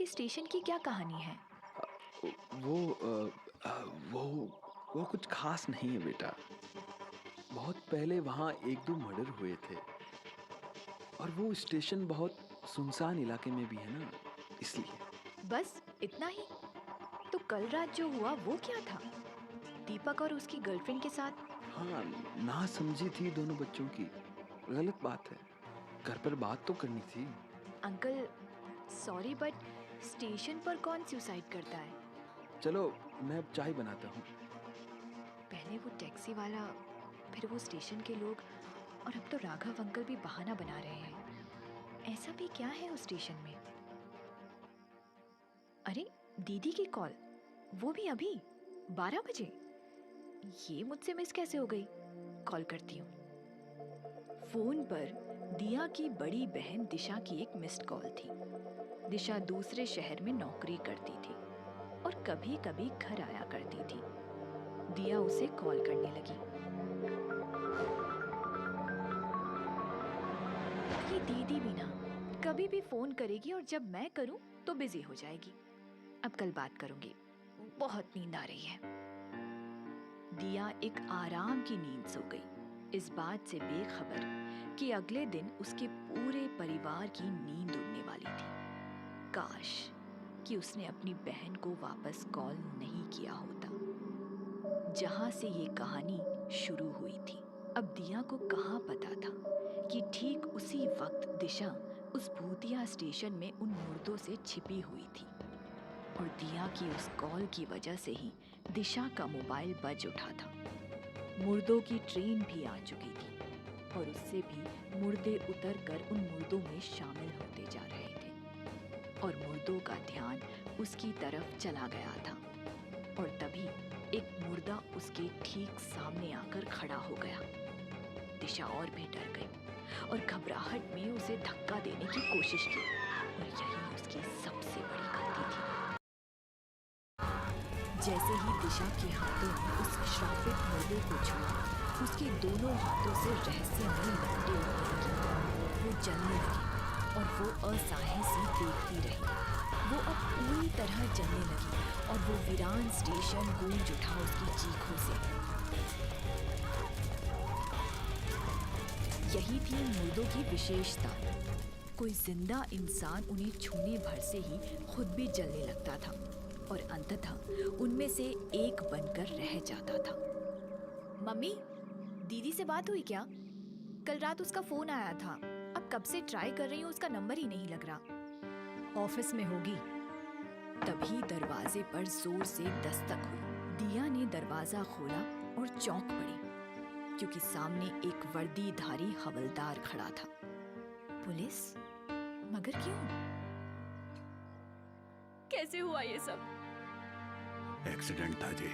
के स्टेशन की क्या कहानी है? वो वो कुछ खास नहीं है बेटा। बहुत पहले वहाँ एक दो मर्डर हुए थे और वो स्टेशन बहुत सुनसान इलाके में भी है ना, इसलिए। बस इतना ही? तो कल रात जो हुआ वो क्या था? दीपक और उसकी गर्लफ्रेंड के साथ? हाँ, ना समझी थी दोनों बच्चों की। गलत बात है। घर पर बात तो करनी थी। अंकल, सॉरी बट स्टेशन पर कौन सुसाइड करता है? चलो, मैं अब चाय बनाता हूँ। पहले वो टैक्सी वाला, फिर वो स्टेशन के लोग, और अब तो राघव अंकल भी बहाना बना रहे हैं। ऐसा भी क्या है उस स्टेशन में? अरे, दीदी की कॉल, वो भी अभी 12 बजे। ये मुझसे मिस कैसे हो गई? कॉल करती हूँ। फोन पर दिया की बड़ी बहन दिशा की एक मिस्ड कॉल थी। दिशा दूसरे शहर में नौकरी करती थी और कभी कभी घर आया करती थी। दिया उसे कॉल करने लगी। ये दीदी भी ना कभी भी फोन करेगी और जब मैं करूं तो बिजी हो जाएगी। अब कल बात करूंगी, बहुत नींद आ रही है। दिया एक आराम की नींद सो गई, इस बात से बेखबर कि अगले दिन उसके पूरे परिवार की नींद उड़ने वाली थी। काश कि उसने अपनी बहन को वापस कॉल नहीं किया होता। जहां से ये कहानी शुरू हुई थी, अब दिया को कहाँ पता था कि ठीक उसी वक्त दिशा उस भूतिया स्टेशन में उन मुर्दों से छिपी हुई थी। और दिया की उस कॉल की वजह से ही दिशा का मोबाइल बज उठा था। मुर्दों की ट्रेन भी आ चुकी थी और उससे भी मुर्दे उतरकर उन मुर्दों में शामिल होते जा रहे थे और मुर्दों का ध्यान उसकी तरफ चला गया था। और तभी एक मुर्दा उसके ठीक सामने आकर खड़ा हो गया। दिशा और भी डर गई और घबराहट में उसे धक्का देने की कोशिश की, और यही उसकी सबसे बड़ी गलती थी। जैसे ही दिशा के हाथों ने उस श्रापित मुर्दे को छुआ, उसके दोनों हाथों से रहस्यमय लपटें उठने लगी। वो जलने लगी और वो असहाय सी देखती रही। वो अब पूरी तरह जलने लगी और वो वीरान स्टेशन गूंज उठा उसकी चीखों से। यही थी मुर्दों की विशेषता। कोई जिंदा इंसान उन्हें छूने भर से ही खुद भी जलने लगता था और अंततः उनमें से एक बनकर रह जाता था। मम्मी, दीदी से बात हुई क्या? कल रात उसका फोन आया था, अब कब से ट्राई कर रही हूँ, उसका नंबर ही नहीं लग रहा। ऑफिस में होगी। तभी दरवाजे पर जोर से दस्तक हुई। दिया ने दरवाजा खोला और चौंक पड़ी, क्योंकि सामने एक वर्दीधारी हवलदार खड़ा था। पुलिस? मगर क्यों? कैसे हुआ ये सब? एक्सीडेंट था जी।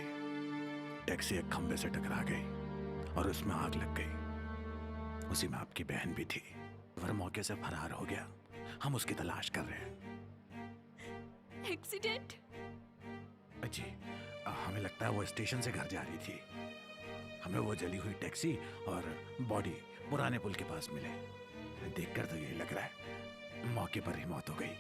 टैक्सी एक खंबे से टकरा गई और उसमें आग लग गई। उसी में आपकी बहन भी थी। वह मौके से फरार हो गया। हम उसकी तलाश कर रहे हैं। एक्सीडेंट? जी, हमें लगता है वो स्टेशन से घर जा रही थी। हमें वो जली हुई टैक्सी और बॉडी पुराने पुल के पास मिले। देखकर तो यही लग रहा है मौके पर ही मौत हो गई।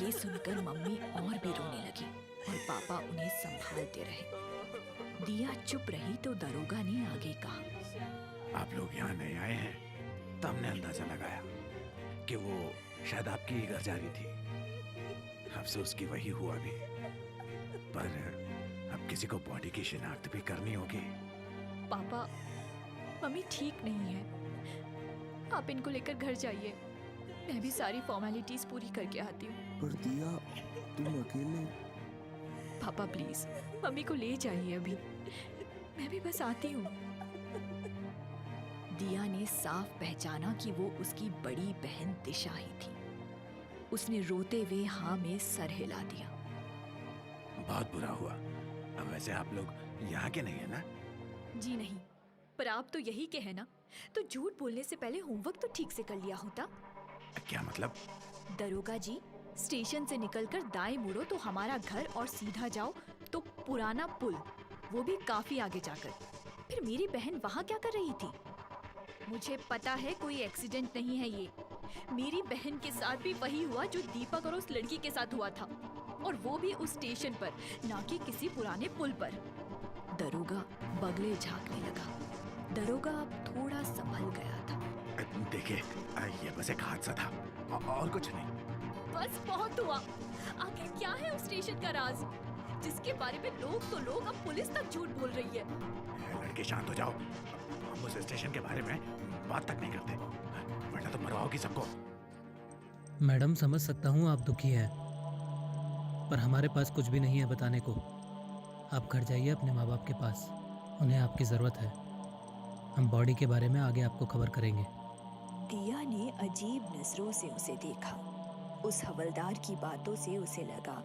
ये सुनकर मम्मी और भी रोने लगी और पापा उन्हें संभालते रहे। दिया चुप रही तो दरोगा ने आगे कहा, आप लोग यहाँ नए आए हैं तो हमने अंदाजा लगाया कि वो शायद आपकी ही घर जा रही थी। अफसोस की वही हुआ भी, पर अब किसी को बॉडी की शिनाख्त भी करनी होगी। पापा, मम्मी ठीक नहीं है, आप इनको लेकर घर जाइए। मैं भी सारी फॉर्मेलिटीज पूरी करके आती हूँ। पर दिया, तुम अकेले? पापा प्लीज मम्मी को ले जाइए अभी, मैं भी बस आती हूँ। दिया ने साफ पहचाना कि वो उसकी बड़ी बहन दिशा ही थी। उसने रोते हुए हाँ में सर हिला दिया। बहुत बुरा हुआ। अब वैसे आप लोग यहाँ के नहीं है ना? जी नहीं, पर आप तो यही के हैं ना, तो झूठ बोलने से पहले होमवर्क तो ठीक से कर लिया होता। क्या मतलब? दरोगा जी, स्टेशन से निकलकर दाएं मुड़ो तो हमारा घर और सीधा जाओ तो पुराना पुल, वो भी काफी आगे जाकर। फिर मेरी बहन वहाँ क्या कर रही थी? मुझे पता है कोई एक्सीडेंट नहीं है ये, मेरी बहन के साथ भी वही हुआ जो दीपक और उस लड़की के साथ हुआ था, और वो भी उस स्टेशन पर, ना कि किसी पुराने पुल पर। दरोगा बगले झांकने लगा। दरोगा अब थोड़ा संभल गया था। देखिए, ये बस एक हादसा था और कुछ नहीं। बस बहुत हुआ। आखिर क्या है उस स्टेशन का राज, जिसके बारे में लोग अब पुलिस तक झूठ बोल रही है? लड़के शांत हो जाओ, हम उस स्टेशन के बारे में बात तक नहीं करते, वरना तो मरवाओगी सबको। मैडम, समझ सकता हूँ आप दुखी हैं, पर हमारे पास कुछ भी नहीं है बताने को। आप घर जाइए अपने माँ बाप के पास, उन्हें आपकी ज़रूरत है। हम बॉडी के बारे में आगे आपको खबर करेंगे। दिया ने अजीब नजरों से उसे देखा। उस हवलदार की बातों से उसे लगा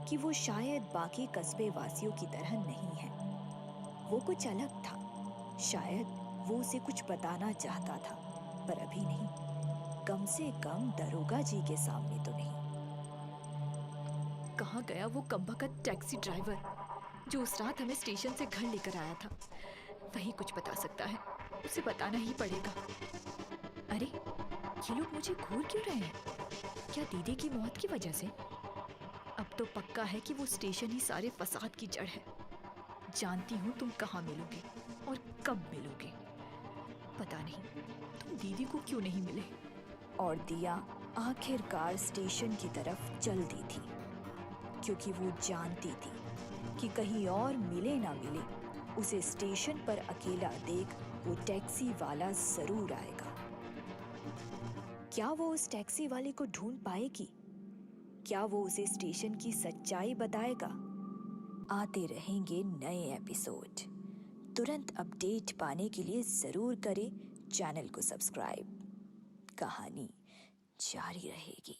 कि वो शायद बाकी कस्बे वासियों की तरह नहीं है। वो कुछ अलग था। शायद वो उसे कुछ बताना चाहता था, पर अभी नहीं। कम से कम दरोगा जी के सामने तो नहीं। कहाँ गया वो कमबख्त टैक्सी ड्राइवर जो उस रात हमें स्टेशन से घर लेकर आया था? वही कुछ बता सकता है, उसे बताना ही पड़ेगा। अरे, ये लोग मुझे घूर क्यों रहे हैं? क्या दीदी की मौत की वजह से? अब तो पक्का है कि वो स्टेशन ही सारे फसाद की जड़ है। जानती हूँ तुम कहाँ मिलोगे और कब मिलोगे। पता नहीं तुम दीदी को क्यों नहीं मिले। और दिया आखिरकार स्टेशन की तरफ चल दी थी, क्योंकि वो जानती थी कि कहीं और मिले ना मिले, उसे स्टेशन पर अकेला देख वो टैक्सी वाला जरूर आएगा। क्या वो उस टैक्सी वाले को ढूंढ पाएगी? क्या वो उसे स्टेशन की सच्चाई बताएगा? आते रहेंगे नए एपिसोड। तुरंत अपडेट पाने के लिए जरूर करें चैनल को सब्सक्राइब। कहानी जारी रहेगी।